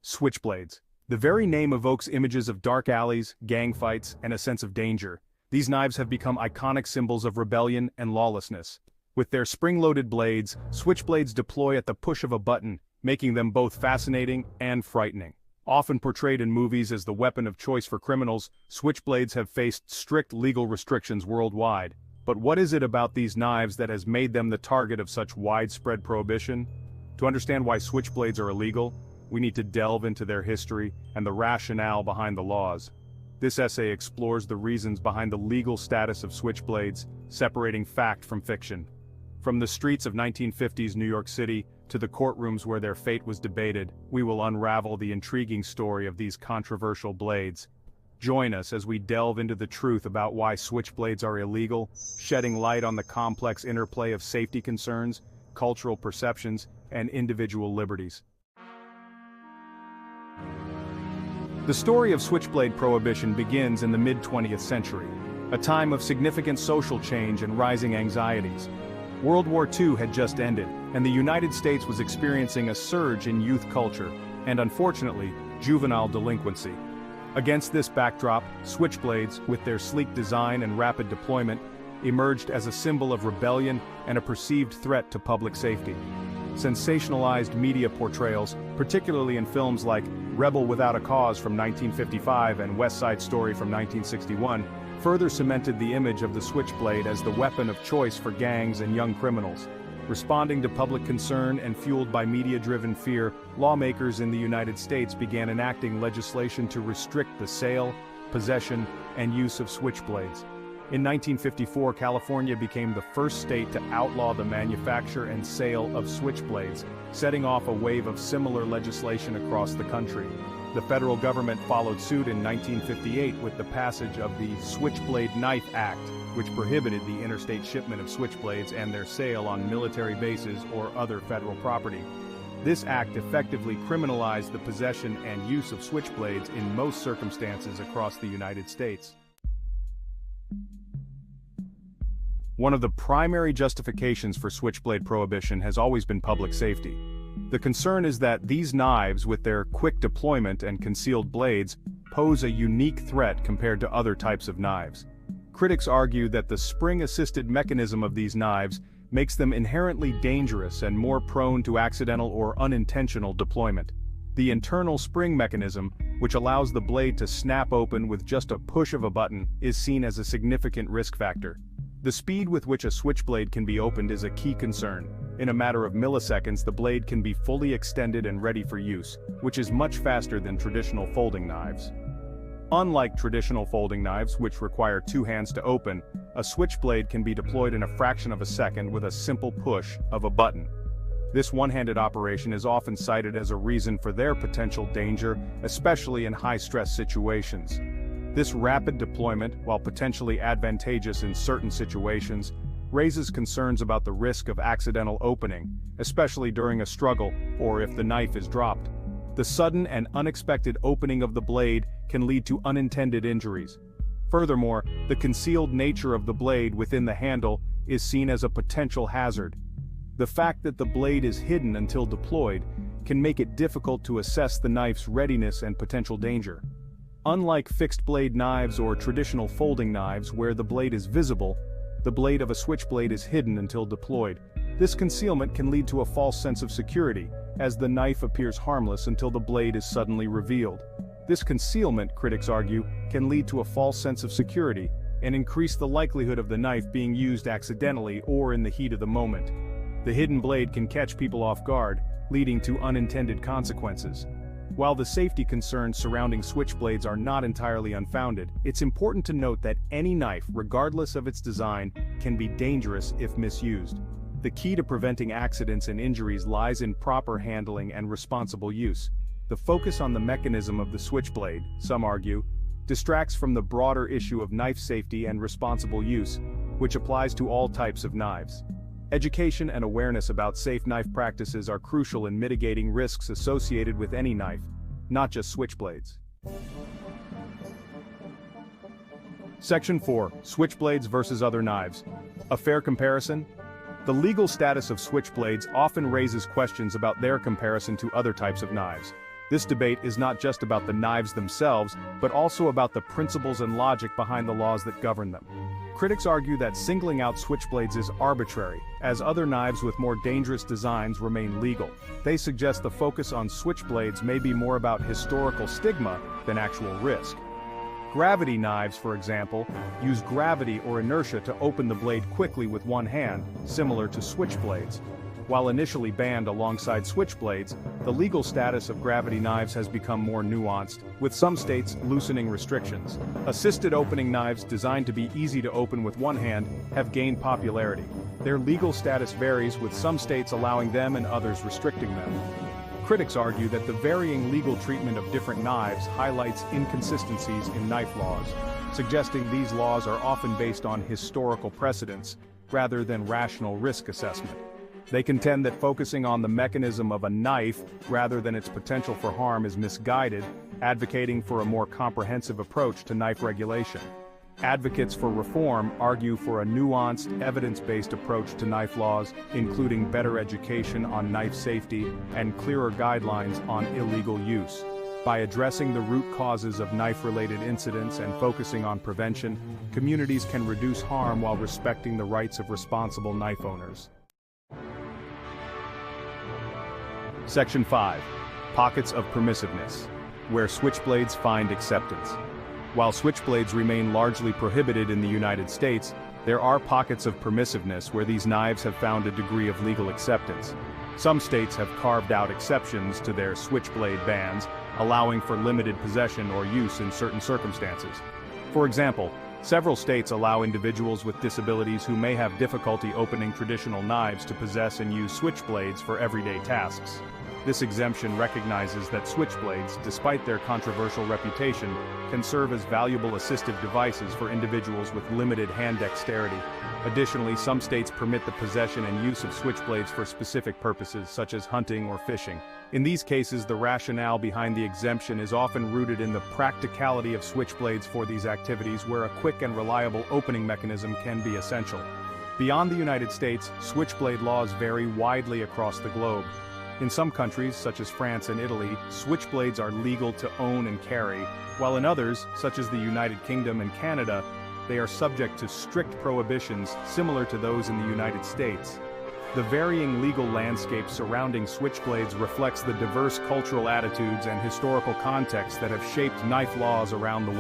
Switchblades. The very name evokes images of dark alleys, gang fights, and a sense of danger. These knives have become iconic symbols of rebellion and lawlessness. With their spring-loaded blades, switchblades deploy at the push of a button, making them both fascinating and frightening. Often portrayed in movies as the weapon of choice for criminals, switchblades have faced strict legal restrictions worldwide. But what is it about these knives that has made them the target of such widespread prohibition? To understand why switchblades are illegal, we need to delve into their history and the rationale behind the laws. This essay explores the reasons behind the legal status of switchblades, separating fact from fiction. From the streets of 1950s New York City to the courtrooms where their fate was debated, we will unravel the intriguing story of these controversial blades. Join us as we delve into the truth about why switchblades are illegal, shedding light on the complex interplay of safety concerns, cultural perceptions, and individual liberties. The story of switchblade prohibition begins in the mid-20th century, a time of significant social change and rising anxieties. World War II had just ended, and the United States was experiencing a surge in youth culture, and unfortunately, juvenile delinquency. Against this backdrop, switchblades, with their sleek design and rapid deployment, emerged as a symbol of rebellion and a perceived threat to public safety. Sensationalized media portrayals, particularly in films like Rebel Without a Cause from 1955 and West Side Story from 1961, further cemented the image of the switchblade as the weapon of choice for gangs and young criminals. Responding to public concern and fueled by media-driven fear, lawmakers in the United States began enacting legislation to restrict the sale, possession, and use of switchblades. In 1954, California became the first state to outlaw the manufacture and sale of switchblades, setting off a wave of similar legislation across the country. The federal government followed suit in 1958 with the passage of the Switchblade Knife Act, which prohibited the interstate shipment of switchblades and their sale on military bases or other federal property. This act effectively criminalized the possession and use of switchblades in most circumstances across the United States. One of the primary justifications for switchblade prohibition has always been public safety. The concern is that these knives, with their quick deployment and concealed blades, pose a unique threat compared to other types of knives. Critics argue that the spring-assisted mechanism of these knives makes them inherently dangerous and more prone to accidental or unintentional deployment. The internal spring mechanism, which allows the blade to snap open with just a push of a button, is seen as a significant risk factor. The speed with which a switchblade can be opened is a key concern. In a matter of milliseconds, the blade can be fully extended and ready for use, which is much faster than traditional folding knives. Unlike traditional folding knives, which require two hands to open, a switchblade can be deployed in a fraction of a second with a simple push of a button. This one-handed operation is often cited as a reason for their potential danger, especially in high-stress situations. This rapid deployment, while potentially advantageous in certain situations, raises concerns about the risk of accidental opening, especially during a struggle or if the knife is dropped. The sudden and unexpected opening of the blade can lead to unintended injuries. Furthermore, the concealed nature of the blade within the handle is seen as a potential hazard. The fact that the blade is hidden until deployed can make it difficult to assess the knife's readiness and potential danger. Unlike fixed-blade knives or traditional folding knives where the blade is visible, the blade of a switchblade is hidden until deployed. This concealment can lead to a false sense of security, as the knife appears harmless until the blade is suddenly revealed. This concealment, critics argue, can lead to a false sense of security and increase the likelihood of the knife being used accidentally or in the heat of the moment. The hidden blade can catch people off guard, leading to unintended consequences. While the safety concerns surrounding switchblades are not entirely unfounded, it's important to note that any knife, regardless of its design, can be dangerous if misused. The key to preventing accidents and injuries lies in proper handling and responsible use. The focus on the mechanism of the switchblade, some argue, distracts from the broader issue of knife safety and responsible use, which applies to all types of knives. Education and awareness about safe knife practices are crucial in mitigating risks associated with any knife, not just switchblades. Section 4. Switchblades versus other knives. A fair comparison? The legal status of switchblades often raises questions about their comparison to other types of knives. This debate is not just about the knives themselves, but also about the principles and logic behind the laws that govern them. Critics argue that singling out switchblades is arbitrary, as other knives with more dangerous designs remain legal. They suggest the focus on switchblades may be more about historical stigma than actual risk. Gravity knives, for example, use gravity or inertia to open the blade quickly with one hand, similar to switchblades. While initially banned alongside switchblades, the legal status of gravity knives has become more nuanced, with some states loosening restrictions. Assisted opening knives designed to be easy to open with one hand have gained popularity. Their legal status varies, with some states allowing them and others restricting them. Critics argue that the varying legal treatment of different knives highlights inconsistencies in knife laws, suggesting these laws are often based on historical precedents rather than rational risk assessment. They contend that focusing on the mechanism of a knife rather than its potential for harm is misguided, advocating for a more comprehensive approach to knife regulation. Advocates for reform argue for a nuanced, evidence-based approach to knife laws, including better education on knife safety and clearer guidelines on illegal use. By addressing the root causes of knife-related incidents and focusing on prevention, communities can reduce harm while respecting the rights of responsible knife owners. Section 5. Pockets of permissiveness, where switchblades find acceptance. While switchblades remain largely prohibited in the United States, there are pockets of permissiveness where these knives have found a degree of legal acceptance. Some states have carved out exceptions to their switchblade bans, allowing for limited possession or use in certain circumstances. For example, several states allow individuals with disabilities who may have difficulty opening traditional knives to possess and use switchblades for everyday tasks. This exemption recognizes that switchblades, despite their controversial reputation, can serve as valuable assistive devices for individuals with limited hand dexterity. Additionally, some states permit the possession and use of switchblades for specific purposes, such as hunting or fishing. In these cases, the rationale behind the exemption is often rooted in the practicality of switchblades for these activities, where a quick and reliable opening mechanism can be essential. Beyond the United States, switchblade laws vary widely across the globe. In some countries, such as France and Italy, switchblades are legal to own and carry, while in others, such as the United Kingdom and Canada, they are subject to strict prohibitions similar to those in the United States. The varying legal landscape surrounding switchblades reflects the diverse cultural attitudes and historical contexts that have shaped knife laws around the world.